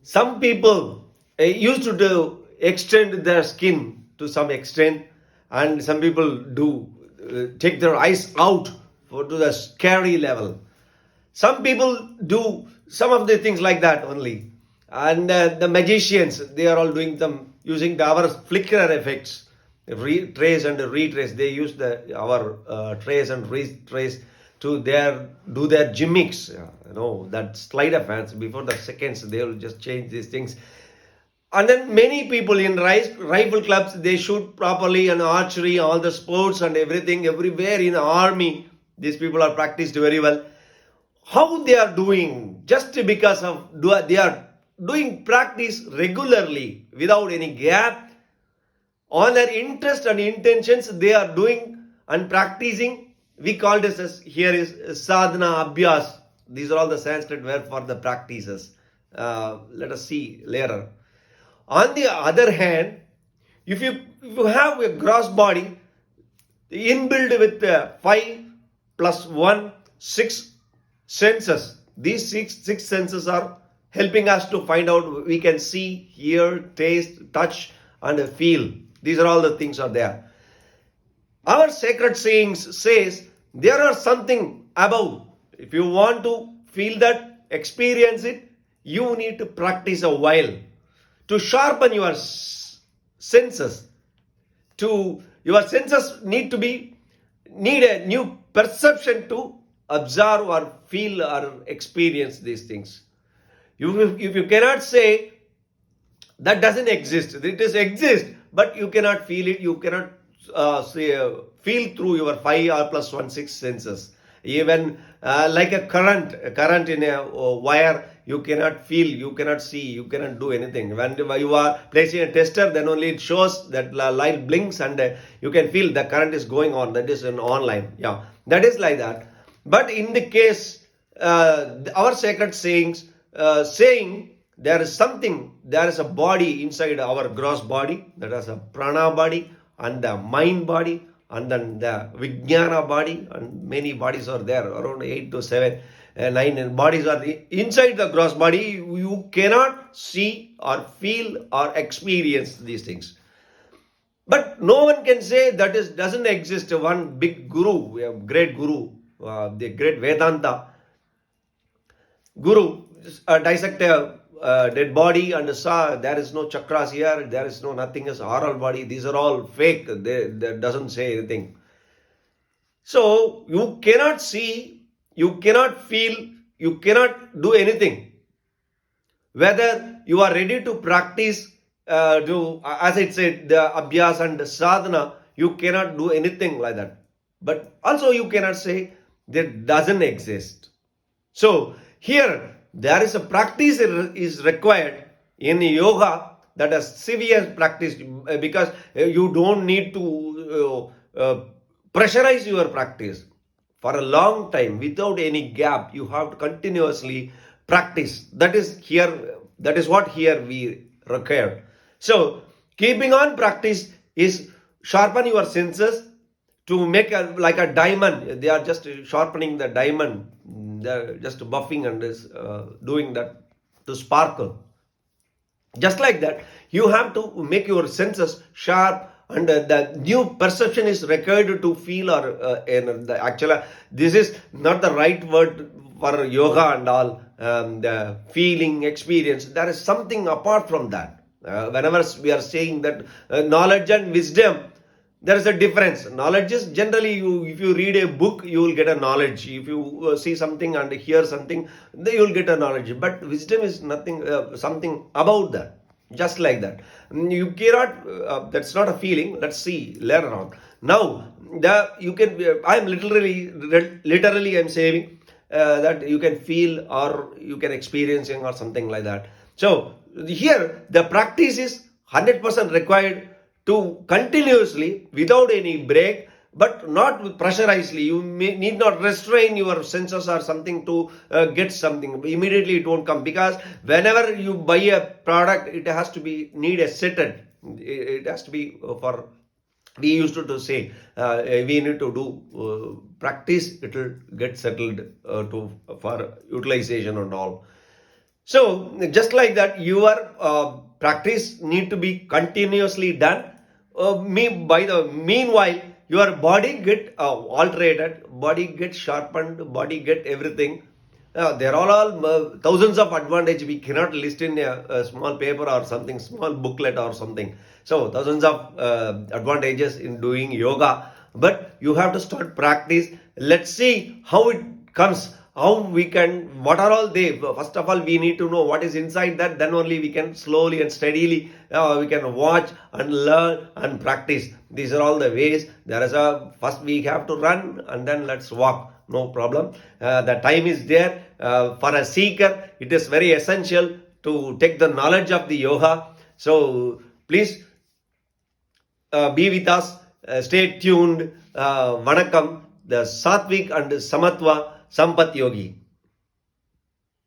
Some people used to extend their skin to some extent, and some people do take their eyes out to the scary level. Some people do some of the things like that only. And the magicians, they are all doing them using our flicker effects, trace and retrace. They use our trace and retrace to do their gimmicks. That sleight of hands. Before the seconds, they will just change these things. And then many people in rifle clubs, they shoot properly, and archery, all the sports and everything, everywhere in the army, these people are practiced very well. How they are doing? Just because of they are doing practice regularly without any gap. On their interest and intentions, they are doing and practicing. We call this as here is sadhana, abhyas. These are all the Sanskrit word for the practices. Let us see later. On the other hand, if you have a gross body inbuilt with 5 plus 1, 6 senses, these six senses are helping us to find out. We can see, hear, taste, touch, and feel. These are all the things are there. Our sacred sayings says there are something above. If you want to feel that, experience it, you need to practice a while to sharpen your senses. Your senses need a new perception to observe or feel or experience these things. If you cannot say that doesn't exist, it does exist, but you cannot feel it, you cannot feel through your 5 or plus 1, 6 senses. Even like a current in a wire, you cannot feel, you cannot see, you cannot do anything. When you are placing a tester, then only it shows that light blinks and you can feel the current is going on. That is an online. Yeah, that is like that. But in the case, our sacred sayings saying there is a body inside our gross body, that is a prana body and the mind body and then the vijnana body, and many bodies are there, around 8 to 7, 9 bodies are inside the gross body. You cannot see or feel or experience these things. But no one can say that doesn't exist. One big guru, we have great guru, the great Vedanta guru, dissect a dead body and saw there is no chakras here, there is no nothing as oral body. These are all fake. They doesn't say anything. So you cannot see, you cannot feel, you cannot do anything. Whether you are ready to practice, as I said, the abhyas and the sadhana, you cannot do anything like that. But also you cannot say that doesn't exist. So here there is a practice is required in yoga, that is severe practice, because you don't need to pressurize your practice for a long time without any gap. You have to continuously practice. That is what here we require. So keeping on practice is sharpen your senses to make like a diamond. They are just sharpening the diamond. They're just buffing and doing that to sparkle. Just like that, you have to make your senses sharp, and the new perception is required to feel actually this is not the right word for yoga and all. The feeling experience, there is something apart from that. Whenever we are saying that knowledge and wisdom, there is a difference. Knowledge is generally, if you read a book, you will get a knowledge. If you see something and hear something, then you will get a knowledge. But wisdom is nothing, something about that. Just like that. You cannot, that's not a feeling. Let's see later on. Now, I'm literally I'm saying that you can feel or you can experiencing or something like that. So here, the practice is 100% required to continuously, without any break, but not pressurizedly. You need not restrain your senses or something to get something. Immediately it won't come, because whenever you buy a product, it has to need a settled. It has to be for, we used to say, we need to do practice, it will get settled for utilization and all. So just like that, your practice need to be continuously done. By the meanwhile, your body get alterated, body get sharpened, body get everything. There are all thousands of advantage we cannot list in a small paper or something, small booklet or something. So thousands of advantages in doing yoga, but you have to start practice. Let's see how it comes, how we can, what are all they. First of all, we need to know what is inside that, then only we can slowly and steadily we can watch and learn and practice. These are all the ways. There is a first we have to run and then let's walk, no problem. The time is there. For a seeker, it is very essential to take the knowledge of the yoga. So please be with us. Stay tuned. Vanakkam, the Satvik and Samatva Sampath Yogi.